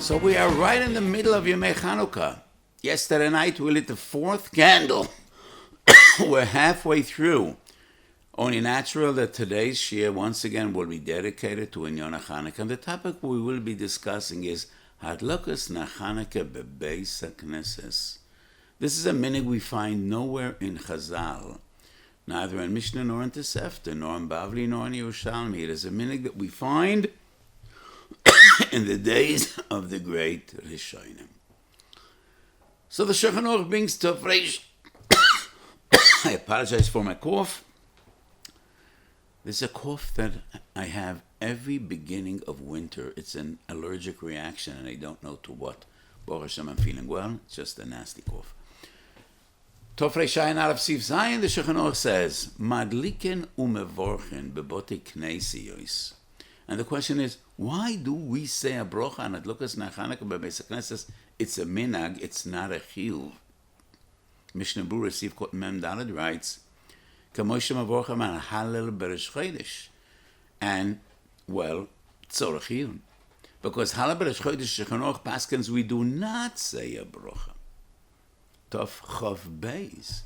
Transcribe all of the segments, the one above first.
So we are right in the middle of Yemei Chanukah. Yesterday night we lit the fourth candle. We're halfway through. Only natural that today's Shiur once again will be dedicated to Inyan Chanukah. And the topic we will be discussing is Hadlakas Chanukah bebeis hakneses. This is a minhag we find nowhere in Chazal, neither in Mishnah nor in Tosefta, nor in Bavli nor in Yerushalmi. It is a minhag that we find in the days of the great Rishonim. So the Shulchan Aruch brings to Reish. I apologize for my cough. There's a cough that I have every beginning of winter. It's an allergic reaction, and I don't know to what. Baruch Hashem, I'm feeling well. It's just a nasty cough. Tofrei Shayin Aleph Sif Zayin, the Shulchan Aruch says, Madliken umevorchen bebote knesiyos. And the question is, why do we say a brocha on Hadlakas Chanukah bebeis hakneses? It's a minhag, it's not a chiyuv. Mishnah Berurah Sif Kot Mem Daled writes, Kamosh mevorchem an halel beresh chodesh. And, well, tzorech chiyuv. Because halel beresh chodesh Shulchan Aruch paskins, we do not say a brocha. Tov Chav Beis.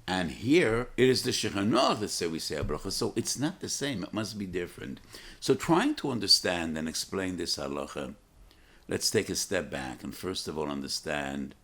And here, it is the Shulchan Aruch that say we say a bracha, so it's not the same, it must be different. So trying to understand and explain this halacha, let's take a step back and first of all understand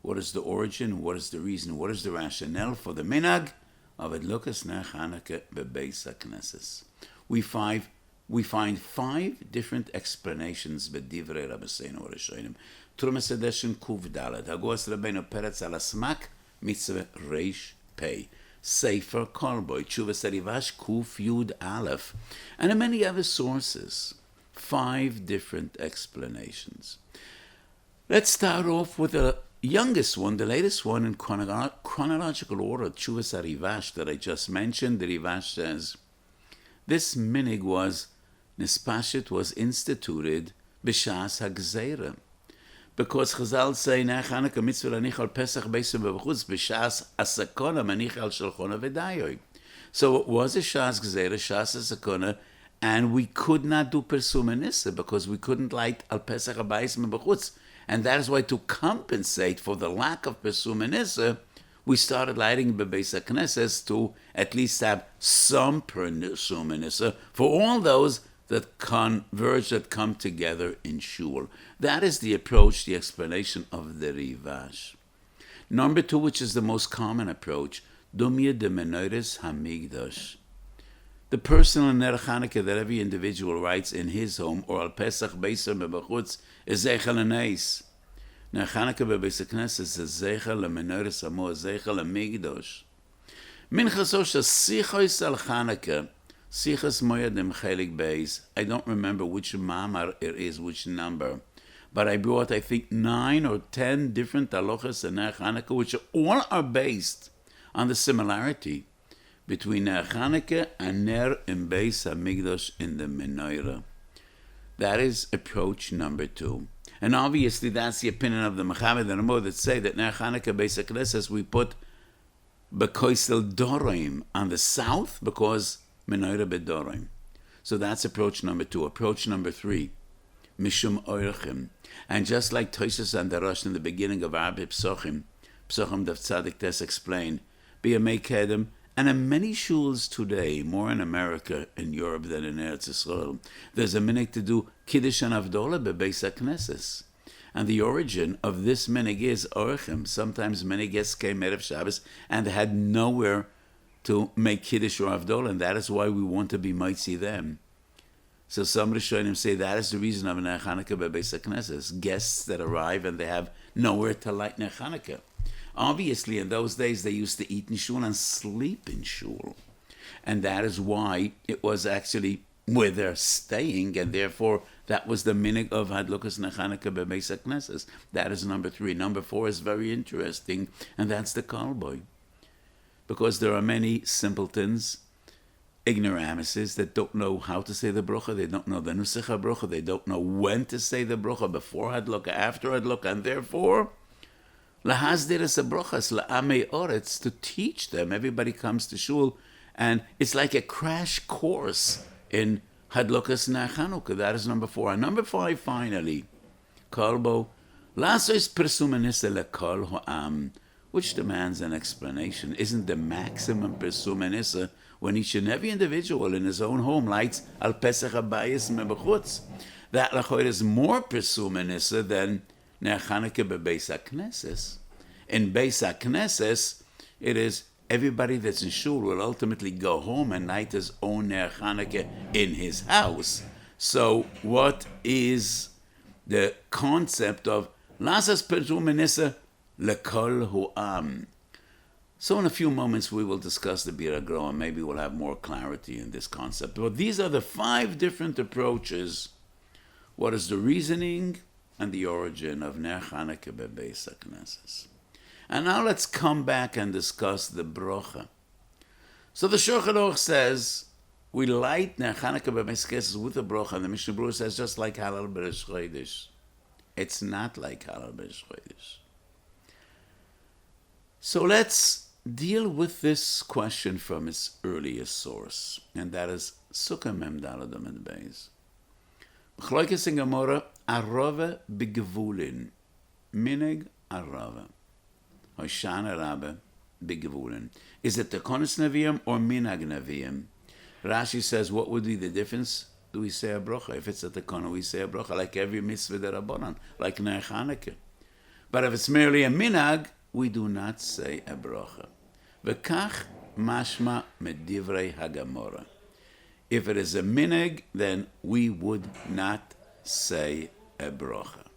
what is the origin, what is the reason, what is the rationale for the minhag of Hadlakas Chanukah bebeis hakneses. We find 5 different explanations b'divrei Rabbeinu Rishonim. Trumas Edeshin Kuv Daled, Hagos Rabbeinu Peretz al Asmak, Mitzvah Reish Pei, Sefer Kolboy, Tshuvas Arivash Kuf Yud Aleph, and in many other sources. 5 different explanations. Let's start off with the youngest one, the latest one in chronological order, Tshuvas Arivash that I just mentioned. The Rivash says, this minhag was instituted b'shas hagzeira. Because Chazal say, Chanukah mitzvah lanich al Pesach beisim b'chutz b'shas asakona manich al shalchona v'dayoy. So it was a shas gzeira, shas asakona, and we could not do persum enissa because we couldn't light al Pesach beisim b'chutz. And that is why, to compensate for the lack of persum enissa, we started lighting bebeis hakneses to at least have some persum enissa for all those that converge, that come together in Shul. That is the approach, the explanation of the Rivash. Number 2, which is the most common approach, Dumya de Menoires Hamigdash. The personal Ner Chanukah that every individual writes in his home, or Al Pesach Beisar Mebachutz, is Zeichel Aneis. Ner Chanukah bebeis hakneses is Zeichel Menoires Hamo, Zeichel Hamigdash. Minchas Sichois Al Chanukah, Sichas Moyadim Chelik Beis. I don't remember which mamar it is, which number, but I brought, I think, 9 or 10 different halachas in Ner Chanukah, which all are based on the similarity between Ner Chanukah and Ner in Beis Hamikdash in the Menorah. That is approach number 2. And obviously that's the opinion of the Mechamed and Ramo that say that Ner Chanukah Beis HaKnesses we put Bekoisel Dorim on the south because Menorah Bedorim. So that's approach number 2. Approach number 3, Mishum Oirchim. And just like Tosis and Darash in the beginning of Arbe Psochim Dav Tzadik Tes explained, B'yamei Kedem, and in many shuls today, more in America and Europe than in Eretz Yisrael, there's a minhag to do Kiddush and Avdolah bebeis hakneses. And the origin of this minhag is Orchim. Sometimes many guests came Erev Shabbos and they had nowhere to make Kiddush or Avdolah, and that is why we want to be mitzi them. So some Rishonim say that is the reason of Ner Chanukah bebeis hakneses. Guests that arrive and they have nowhere to light Ner Chanukah. Obviously, in those days, they used to eat in Shul and sleep in Shul. And that is why it was actually where they're staying, and therefore that was the minhag of Hadlakas Chanukah bebeis hakneses. That is number 3. Number 4 is very interesting, and that's the Kalboy. Because there are many simpletons, ignoramuses, that don't know how to say the brocha, they don't know the nusach brocha, they don't know when to say the brocha, before Hadlakas, after Hadlakas, and therefore lahazdir es brochas la'amei oretz, to teach them. Everybody comes to Shul, and it's like a crash course in Hadlakas Chanukah. That is number 4. And number 5, finally, Kolbo, Lasos Persumanissa lekol ho'am, which demands an explanation. Isn't the maximum Persumanissa when each and every individual in his own home lights al Pesach habayis mebechutz? That lachoid is more Persumanissa than Ner Chanukah bebeis hakneses. In beis hakneses, it is everybody that's in Shul will ultimately go home and light his own Ner Chanukah in his house. So what is the concept of Lasas Persumanissa lekol hu'am? So in a few moments we will discuss the Bir HaGroa, and maybe we'll have more clarity in this concept. But these are the 5 different approaches. What is the reasoning and the origin of Ner Chanukah bebeis hakneses? And now let's come back and discuss the brocha. So the Shulchan Aruch says we light Ner Chanukah bebeis hakneses with a brocha, and the Mishnah Berurah says just like Halal b'Rosh Chodesh. It's not like Halal b'Rosh Chodesh. So let's deal with this question from its earliest source, and that is Sukkah Mem Daled Amud Beis. Chloikes in Gemara, Arava begevulin, Mineg Arava, Hoshana Rabbe begevulin. Is it Tekonos Neviim or Minag Neviim? Rashi says, what would be the difference? Do we say a brocha? If it's a Tekona, we say a brocha, like every mitzvah derabanan, like Ner Chanukah. But if it's merely a minag, we do not say a brocha. V'kach mashma medivrei hagamora. If it is a minag, then we would not say a brocha.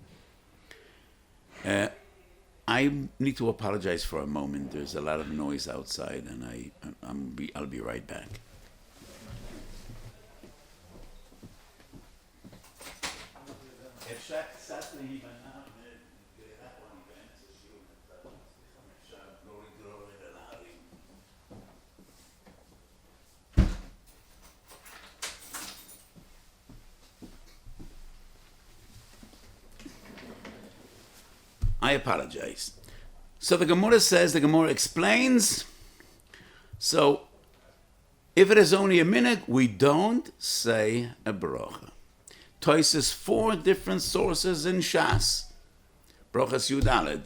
I need to apologize for a moment. There's a lot of noise outside, and I'll be right back. I apologize. So the Gemara explains, so if it is only a minute, we don't say a brocha. Toises 4 different sources in Shas. Brochas Yudaled,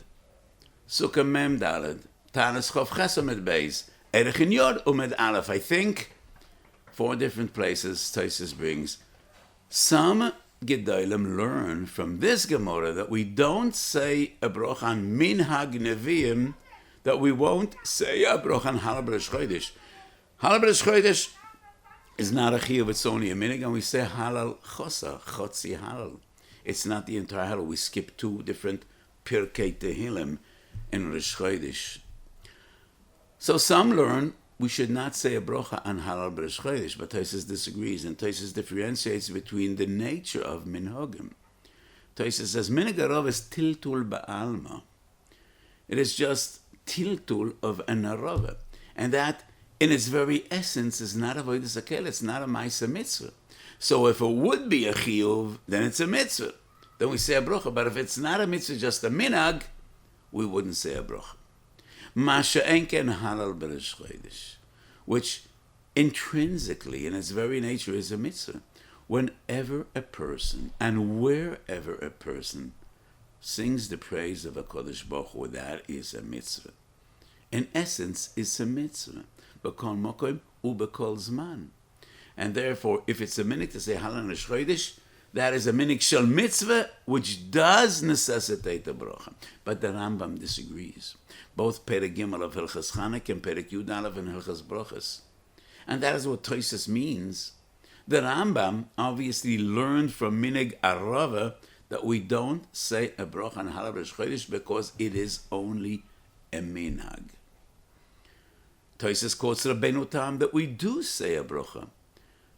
Sukkah Mem Daled, Tanis Chof Ches Amud Beis, Erech in Yod Umed Aleph. I think 4 different places Toises brings. Some Gedolim learn from this Gemara that we don't say a brocha on Minhag Neviim, that we won't say a brocha on Halal b'Rosh Chodesh. Halal b'Rosh Chodesh is not a chiyuv, it's only a minhag, and we say Halal Chosa, Chotzi Halal. It's not the entire Halal. We skip 2 different Pirkei Tehillim in Rosh Chodesh. So some learn we should not say a brocha on Halal b'Rosh Chodesh, but Tosfos disagrees, and Tosfos differentiates between the nature of minhagim. Tosfos says minhag harav is tiltul ba'alma. It is just tiltul of an arava, and that in its very essence is not a avodas hakel, it's not a ma'aseh mitzvah. So if it would be a chiyuv, then it's a mitzvah. Then we say a brocha, but if it's not a mitzvah, just a minhag, we wouldn't say a brocha. Masha enken halal b'Rosh Chodesh, which intrinsically, in its very nature, is a mitzvah. Whenever a person and wherever a person sings the praise of a Kodesh Baruch Hu, that is a mitzvah. In essence, it's a mitzvah. B'kol mokom u'b'kol zman. And therefore, if it's a minhag to say halal b'Rosh Chodesh, that is a minhag shel mitzvah, which does necessitate a bracha. But the Rambam disagrees. Both Perek Gimel of Hilchas Chanukah and Perek Yud Aleph and Hilchas Brachas. And that is what Tosfos means. The Rambam obviously learned from minhag arava that we don't say a bracha on Halal b'Rosh Chodesh because it is only a minhag. Tosfos quotes Rabbeinu Tam that we do say a bracha.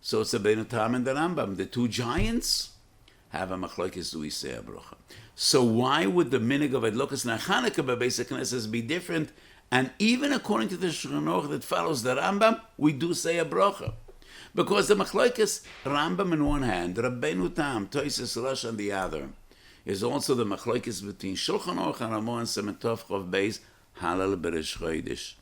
So it's Rabbeinu Tam and the Rambam. The 2 giants have a machlokes, do we say a bracha? So why would the minhag of Adlokas Ner Chanukah bebeis hakneses be different? And even according to the Shulchan Aruch that follows the Rambam, we do say a bracha. Because the machlokes, Rambam on one hand, Rabbeinu Tam, Tosfos Rosh on the other, is also the machlokes between Shulchan Aruch and Ramah and Siman Tov Chof Beis, Halal b'Rosh Chodesh.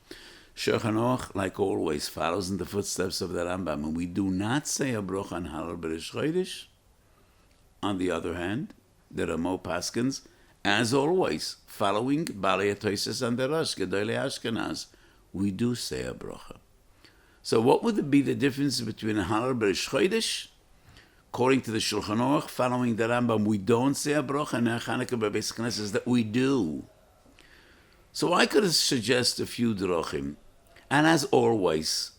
Shulchan Aruch, like always, follows in the footsteps of the Rambam, and we do not say a bracha on Halal b'Rosh Chodesh. On the other hand, the Ramo Paskins, as always, following Balei Toises and the Rosh, Gedolei Ashkenaz, we do say a bracha. So what would be the difference between a Halal B'Rosh Chodesh? According to the Shulchan Aruch, following the Rambam, we don't say a bracha, and Chanukah B'Beis Knesset that we do. So I could suggest a few drachim. And as always,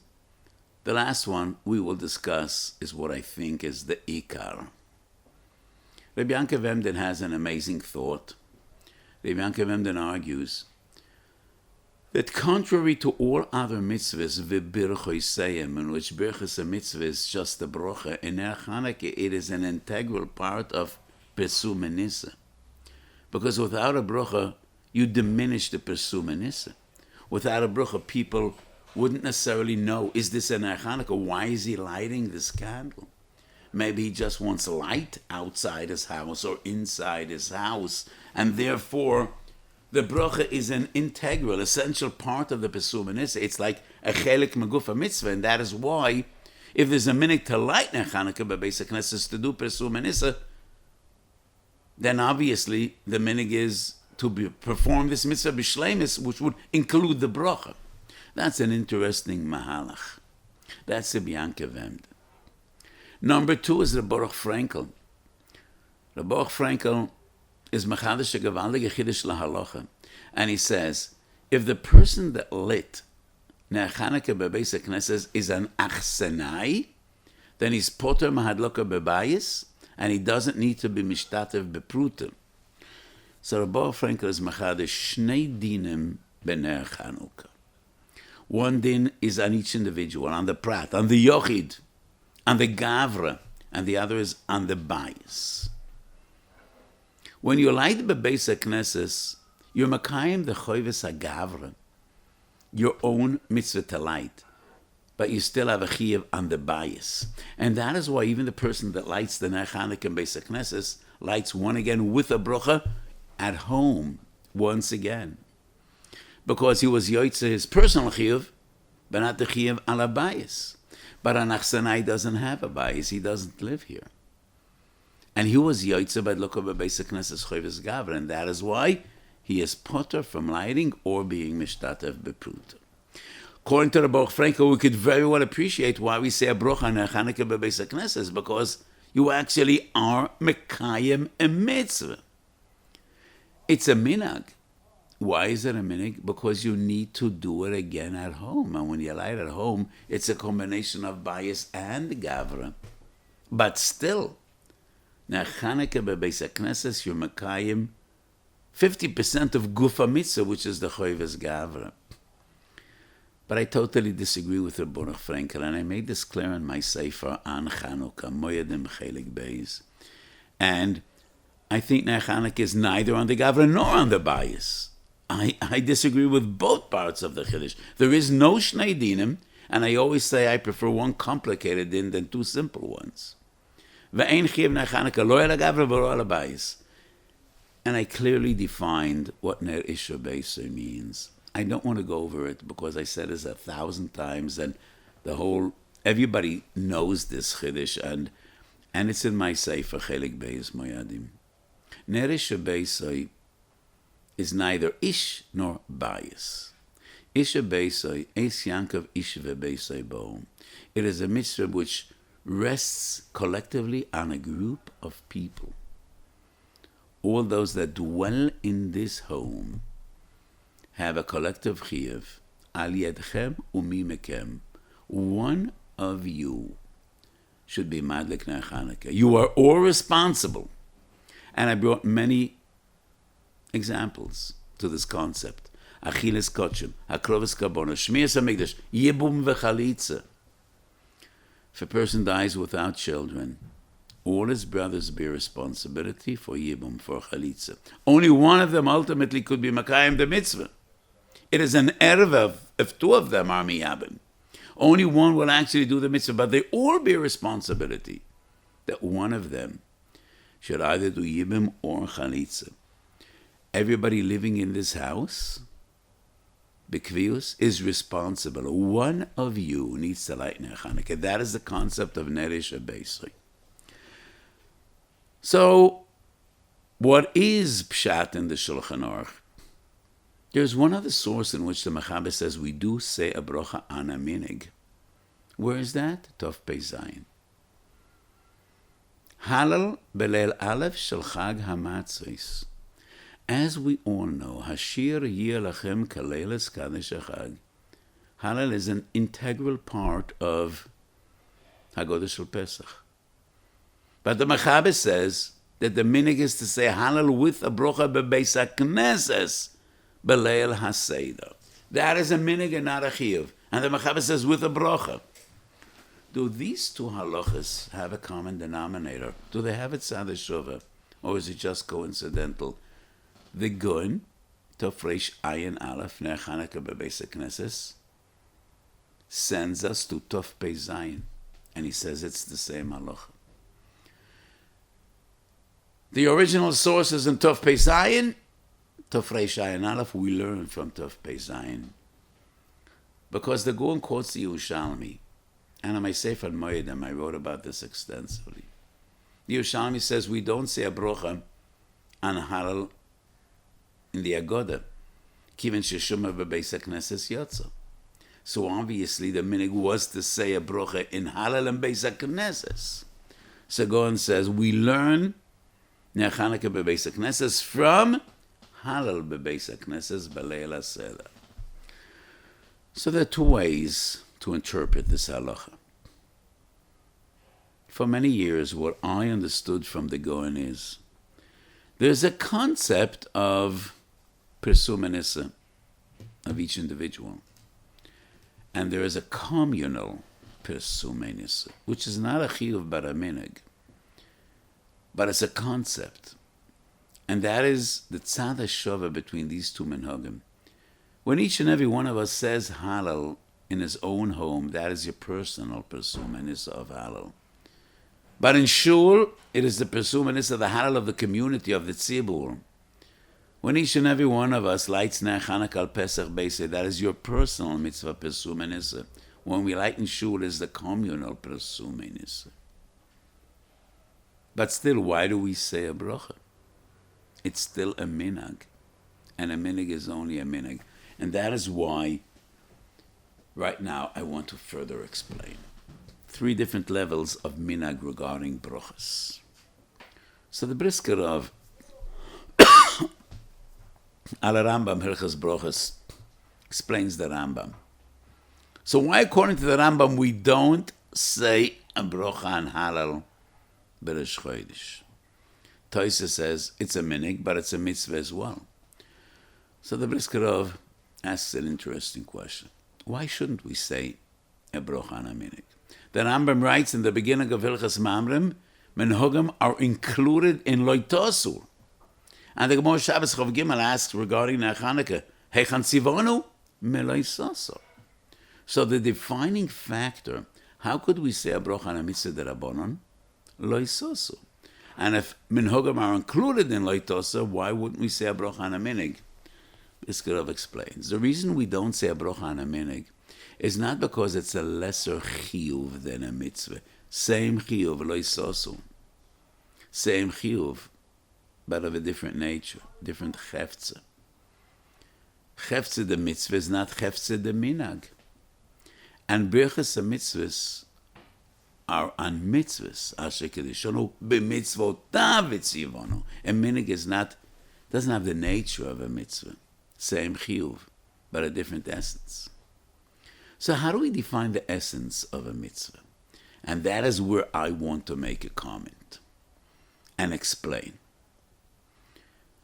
the last one we will discuss is what I think is the Ikar. Rabbi Yankov Emden has an amazing thought. Rabbi Yankov Emden argues that contrary to all other mitzvahs, v'birchoiseyim, in which birchas a mitzvah is just a brocha, in Ner Chanukah it is an integral part of Pesum Menisa. Because without a brocha, you diminish the Pesum Menisa. Without a bracha, people wouldn't necessarily know, is this an Chanukah? Why is he lighting this candle? Maybe he just wants light outside his house or inside his house, and therefore the bracha is an integral, essential part of the Pesum Menisa. It's like a chelik megufa mitzvah, and that is why, if there's a minute to light Chanukah B'Beis Knesset to do Pesum Menisa, then obviously the minig is to perform this mitzvah b'shleimus, which would include the bracha. That's an interesting mahalach. That's the Yankov Emden. Number 2 is the Baruch Frankel. The Baruch Frankel is machadash gevaldige chiddush lahalacha, and he says, if the person that lit Ner Chanukah B'Beis Knesset is an achsenai, then he's poter mahadloka bebayis, and he doesn't need to be mishtatev beprutim. So Rabbi Frankel is machadish shnei dinim b'Ner Chanukah. One din is on each individual, on the prat, on the yochid, on the gavra, and the other is on the bayis. When you light B'Beis Knesset, you're makayim the choyves hagavra, your own mitzvah to light, but you still have a chiyuv on the bayis. And that is why even the person that lights the Ner Chanukah B'Beis Knesset lights one again with a bracha at home once again, because he was yoytze his personal chiyuv, but not the chiyuv ala bayis. But an achsanai doesn't have a bayis; he doesn't live here, and he was yoytze by look B'Beis Knesset choyves gavra, and that is why he is potter from lighting or being mishtatev bepruta. According to the Baruch Frankel, we could very well appreciate why we say a brocha on Chanukah B'Beis Knesset, because you actually are mekayim a mitzvah. It's a minhag. Why is it a minhag? Because you need to do it again at home. And when you light at home, it's a combination of bayis and gavra. But still, Ner Chanukah B'Beis Knesset, you're mekayim 50% of gufa mitzvah, which is the choyves gavra. But I totally disagree with the Baruch Frankel, and I made this clear in my sefer on Chanukah, Moedim Chelik Beis. And I think Ner Chanukah is neither on the gavra nor on the bayis. I disagree with both parts of the chiddush. There is no shnei dinim, and I always say I prefer one complicated din than two simple ones. Ve'ein chiyuv Ner Chanukah lo el gavra v'lo el bayis. And I clearly defined what Ner Isha Beiser means. I don't want to go over it because I said it 1,000 times, and everybody knows this chiddush, and it's in my sefer Chelik Beis Moyadim. Ner Isha Beiser is neither ish nor bayis. Isha Beiser, Eis Yankov Ish veBeisei Bo. It is a mitzvah which rests collectively on a group of people. All those that dwell in this home have a collective chiyuv. Al yedchem umi mekem. One of you should be madlik Ner Chanukah. You are all responsible. And I brought many examples to this concept. Achiles kochim, hakroves kabona, shmiras hamikdash, yibum v'chalitza. If a person dies without children, all his brothers bear responsibility for yibum, for chalitza. Only one of them ultimately could be makayim the mitzvah. It is an erva if two of them are miyabim. Only one will actually do the mitzvah, but they all bear responsibility that one of them should either do yibum or chalitza. Everybody living in this house, B'kvius, is responsible. One of you needs to light Ner Chanukah. That is the concept of Ner Isha Beiser. So, What is Pshat in the Shulchan Aruch? There's one other source in which the Mechaber says we do say a brocha on a minig. Where is that? Tov Pei Zayin. Halal Beleil Aleph Shel Chag HaMatzos. As we all know, Shiur Yeh Lachem Kaleilas Kadesh HaChag. Halal is an integral part of Haggadah Shel Pesach. But the Mechaber says that the minig is to say Halal with a brocha bebeis HaKnesses Beleil HaSeder. That is a minig and not a chiyuv. And the Mechaber says with a brocha. Do these two halachas have a common denominator? Do they have it tzad shuvah? Or is it just coincidental? The Gun, Tofresh Ayin Aleph, Ner Chanukah bebeis HaKnesses, sends us to Tov Pei Zayin. And he says it's the same halacha. The original source is in Tov Pei Zayin. Tofresh Ayin Aleph, we learn from Tov Pei Zayin. Because the Gun quotes the Yerushalmi. And on my Sefer Moedim, I wrote about this extensively. The Yerushalmi says we don't say a brocha on halal in the Agoda. Kiven sheshuma bebeis HaKnesses yotza. So obviously the minig was to say a brocha in halal and beis HaKnesses. So Gaon says we learn Ner Chanukah bebeis HaKnesses from halal bebeis HaKnesses beleil HaSeder. So there are two ways to interpret this halacha. For many years, what I understood from the Gaon is there's a concept of Persum of each individual. And there is a communal Persum, which is not a chiyuv but a minig. But it's a concept. And that is the tzad hashava between these two minhagim. When each and every one of us says halal in his own home, that is your personal Persum of halal. But in Shul, it is the Persum of the halal of the community, of the tzibur. When each and every one of us lights Ner Chanukah al Pesach Beisei, that is your personal mitzvah Persum. When we light in Shul, it is the communal Persum. But still, why do we say a bracha? It's still a minhag. And a minhag is only a minhag. And that is why, right now, I want to further explain 3 different levels of minhag regarding brachas. So the brisker of Al Rambam Hilchas Brachas explains the Rambam. So why, according to the Rambam, we don't say a bracha on halal b'Rosh Chodesh? Toisa says it's a minig, but it's a mitzvah as well. So the Briskerov asks an interesting question. Why shouldn't we say a bracha on a minig? The Rambam writes in the beginning of Hilchas Mamrim, Menhogim are included in Loitosur. And the Gemara Shabbos Chav Gimel asks regarding Ner Chanukah, Heichan Tzivonu Meloisosor. So the defining factor, how could we say a bracha on a mitzvah derabanan? Loisosor. And if minhagim are included in loitosor, why wouldn't we say a bracha on a minig? Biskarov explains. The reason we don't say a bracha on a minig is not because it's a lesser chiyuv than a mitzvah. Same chiyuv, loisosor. Same chiyuv, but of a different nature, different chefze. Chefze the mitzvah is not chefze the minhag. And birchas the mitzvahs are on mitzvahs. Asher kedishonu b'mitzvotav v'tzivonu. A minig is not, doesn't have the nature of a mitzvah. Same chiyuv, but a different essence. So how do we define the essence of a mitzvah? And that is where I want to make a comment and explain.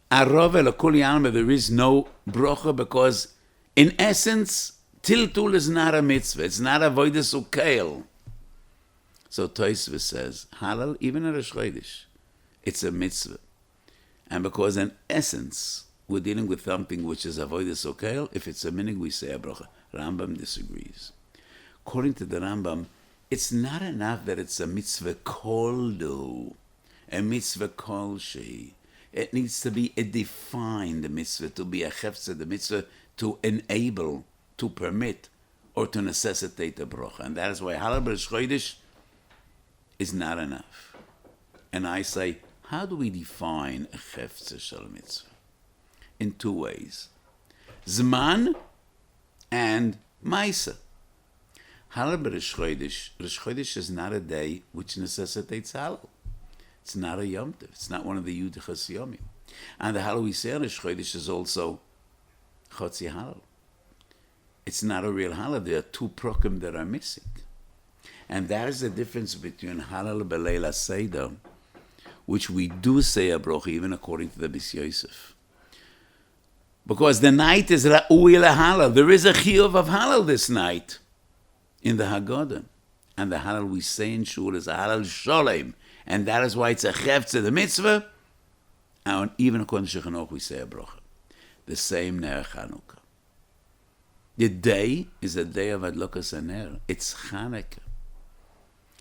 Arov elokol yalma, there is no bracha because in essence, tiltul is not a mitzvah. It's not a avodas ukeil. So Tosfos says, halal, even in Rosh Chodesh, it's a mitzvah. And because in essence, we're dealing with something which is avodas ukeil, if it's a minig, we say a bracha. Rambam disagrees. According to the Rambam, it's not enough that it's a mitzvah koldu, a mitzvah kolshi. It needs to be a defined mitzvah, to be a chefze, the mitzvah to enable, to permit, or to necessitate a bracha. And that is why halal b'Rosh Chodesh is not enough. And I say How do we define a chefze shel mitzvah? In two ways. Zman and Maisa. Halal b'Rosh Chodesh. Rosh Chodesh is not a day which necessitates halal. It's not a Yom Tov. It's not one of the Yudichas Yomim. And the halal we say on Rosh Chodesh is also Chotzi halal. It's not a real halal. There are two prokim that are missing. And that is the difference between halal b'Leila Seder, which we do say a broch even according to the Bis Yosef. Because the night is Ra'ui LaHalal. There is a chiyuv of halal this night in the Haggadah. And the halal we say in Shul is a halal sholem. And that is why it's a chefze, the mitzvah. And even according to Chanukah we say a broch. The same Ner Chanukah. The day is a day of Adlokas Ner. It's Chanukah.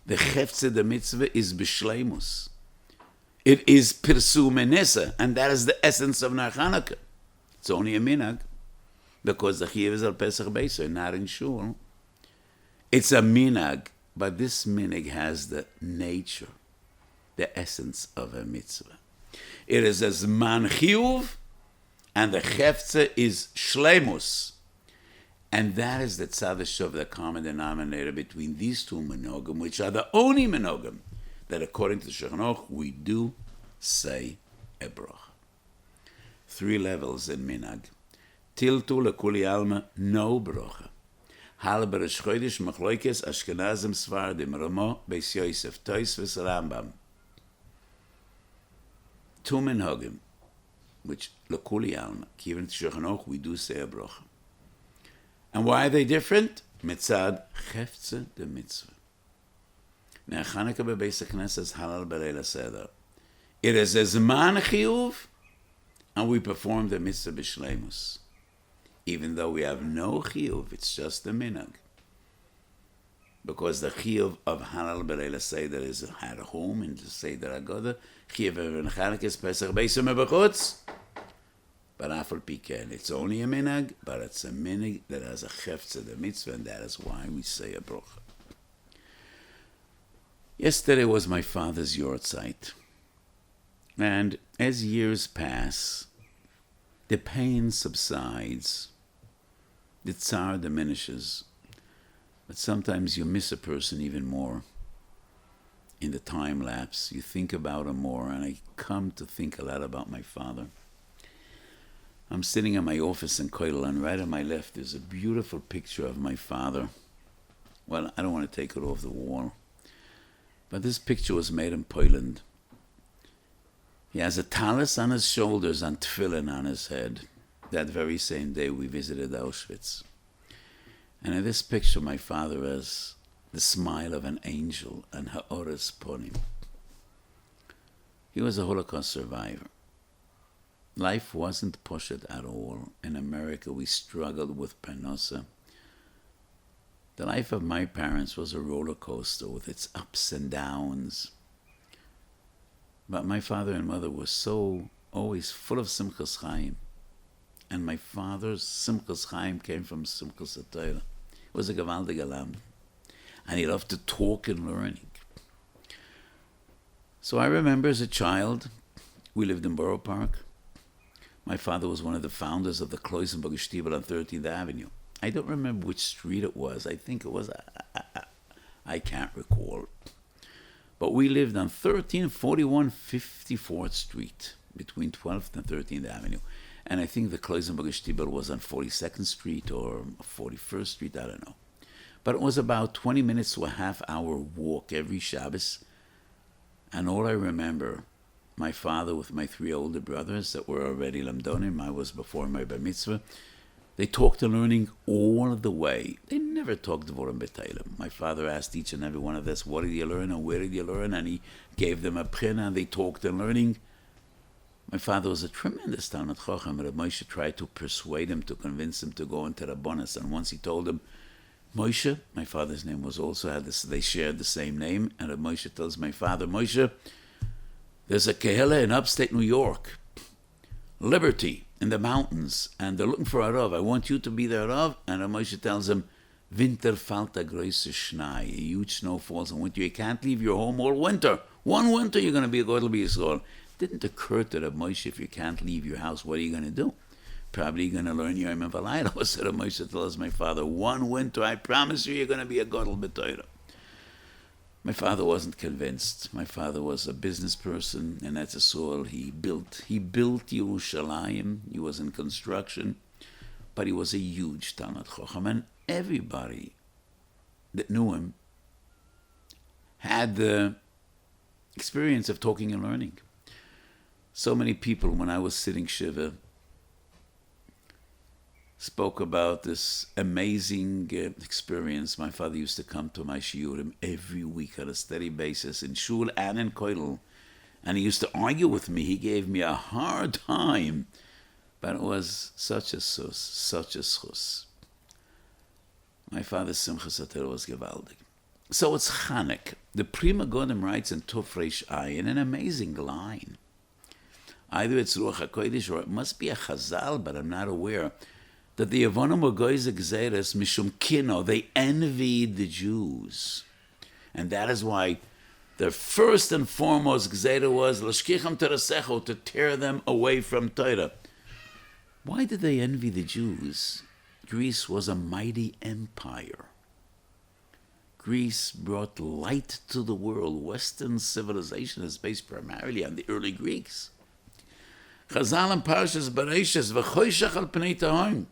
The chefze, the mitzvah, is b'shleimus. It is Pirsu Menesa, and that is the essence of Ner Chanukah. It's only a minhag, because the chiyuv is al Pesach Beiso, not in Shul. It's a minhag, but this minhag has the nature, the essence of a mitzvah. It is a zman chiyuv, and the chefze is shleimus. And that is the tzadish of the common denominator between these two menogim, which are the only menogim that according to Chanukah we do say a broch. 3 levels in minhag. Tiltu lekuli alma, no brocha. Hal b'Rosh Chodesh machloikes Ashkenazim Sfardim Ramo Beis Yosef Tosfos Rambam. 2 menhagim, which lekuli alma, given to Chanukah we do say a brocha. And why are they different? Mitzad chefze de mitzvah. Now Chanukah bebeis hakneses is halal b'Leila Seder. It is a zman chiyuv, and we perform the mitzvah b'shleimus. Even though we have no chiyuv, it's just a minhag. Because the chiyuv of halal b'Leila Seder is at home in the Seder Haggadah. Chiyuv in Chanukah is Pesach Beiso mebechutz. But afal piken, it's only a minhag, but it's a minhag that has a chefze, the mitzvah, and that is why we say a brocha. Yesterday was my father's yortzeit. And as years pass, the pain subsides, the tsar diminishes, but sometimes you miss a person even more. In the time lapse, you think about him more, and I come to think a lot about my father. I'm sitting in my office in Kotel, and right on my left there's a beautiful picture of my father. Well, I don't want to take it off the wall, but this picture was made in Poland. He has a talus on his shoulders and tefillin on his head. That very same day we visited Auschwitz. And in this picture my father has the smile of an angel and ha'oras ponim. He was a Holocaust survivor. Life wasn't poshet at all. In America, we struggled with parnosa. The life of my parents was a roller coaster with its ups and downs. But my father and mother were so always full of simchas chaim. And my father's simchas chaim came from simchas Torah. It was a gewaltige lamb. And he loved to talk and learning. So I remember as a child, we lived in Borough Park. My father was one of the founders of the Kloisenberger Stiebel on 13th Avenue. I don't remember which street it was. I think it was, I can't recall. But we lived on 1341 54th Street, between 12th and 13th Avenue. And I think the Kloisenberger Stiebel was on 42nd Street or 41st Street, I don't know. But it was about 20 minutes to a half-hour walk every Shabbos. And all I remember, my father with my 3 older brothers that were already lamdonim, I was before my bar mitzvah, they talked and learning all the way. They never talked dvorim b'teilim. My father asked each and every one of us, what did you learn and where did you learn? And he gave them a pchina and they talked and learning. My father was a tremendous Talmid Chacham, and Moshe tried to persuade him, to convince him to go into Rabbanis. And once he told him, Moshe, my father's name was also, they shared the same name, and Moshe tells my father, Moshe, there's a kehillah in upstate New York, Liberty, in the mountains, and they're looking for a Rav. I want you to be their Rav. And Moshe tells him, Winter fällt a große Schnee, a huge snow falls in winter. You can't leave your home all winter. One winter you're going to be a Godel B'Yisrael. Didn't occur to the Moshe, if you can't leave your house, what are you going to do? Probably going to learn Yom V'Layla. What said Moshe tells my father, one winter, I promise you're going to be a Godel B'Torah. My father wasn't convinced. My father was a business person, and that's a soil he built. He built Yerushalayim. He was in construction, but he was a huge Talmid Chacham, and everybody that knew him had the experience of talking and learning. So many people, when I was sitting Shiva, spoke about this amazing experience. My father used to come to my Shiurim every week on a steady basis in Shul and in Koilel, and he used to argue with me. He gave me a hard time, but it was such a sus, such a schus. My father's Simcha Sater was gewaldig. So it's Chanukah. The Prima Godim writes in Tuf Reish Ayin an amazing line. Either it's Ruach HaKodesh or it must be a Chazal, but I'm not aware, that the Yevonim were goyze gzeres mishum kino. They envied the Jews. And that is why the first and foremost gzera was l'shkicham terasecho, to tear them away from Torah. Why did they envy the Jews? Greece was a mighty empire. Greece brought light to the world. Western civilization is based primarily on the early Greeks. Chazal and Parshas Bereishis v'choshech al pnei tahom.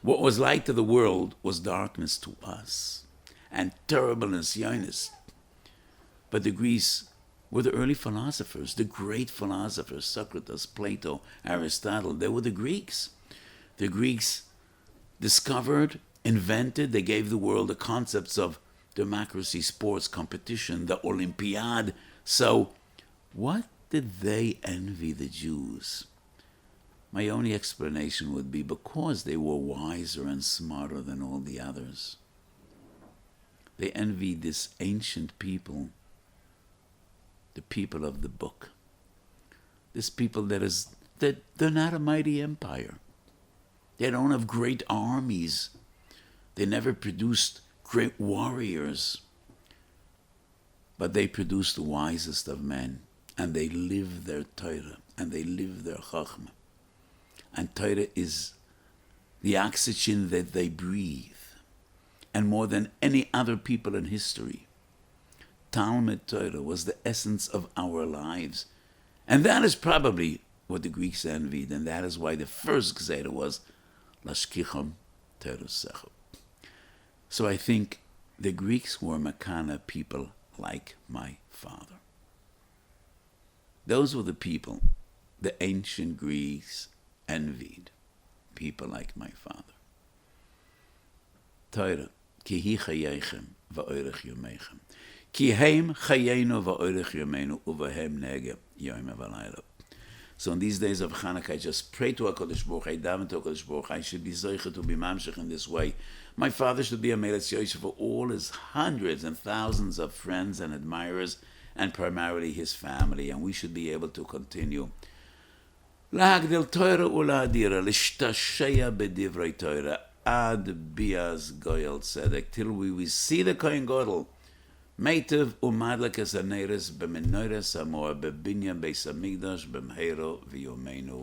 What was light to the world was darkness to us, and terribleness, Yonis. But the Greeks were the early philosophers, the great philosophers, Socrates, Plato, Aristotle. They were the Greeks. The Greeks discovered, invented, they gave the world the concepts of democracy, sports, competition, the Olympiad. So, what did they envy the Jews? My only explanation would be because they were wiser and smarter than all the others. They envied this ancient people, the people of the book. This people that they're not a mighty empire. They don't have great armies. They never produced great warriors. But they produced the wisest of men, and they live their Torah, and they live their Chachma. And Torah is the oxygen that they breathe. And more than any other people in history, Talmud Torah was the essence of our lives. And that is probably what the Greeks envied, and that is why the first Gzera was Lashkicham Terusecho. So I think the Greeks were Makana people like my father. Those were the people the ancient Greeks envied, people like my father. Torah, ki hi chayechem va'orech yomeichem, ki heim chayenu va'orech yomeinu uvahem nege yom v'layla. So in these days of Chanukah, I just pray to HaKadosh Baruch Hu, I daven to HaKadosh Baruch Hu, I should be zoiche to be mamshech in this way. My father should be a Meretz Yosef for all his hundreds and thousands of friends and admirers, and primarily his family, and we should be able to continue. L'hagdil Torah u'la'adira, l'shtashaya b'divrei Torah, ad bias goyel tzedek, till we see the Kohen Gadol, Meitav umadlek es haneres b'menoires amor b'binyan beis hamikdash b'mheiro v'yomeinu.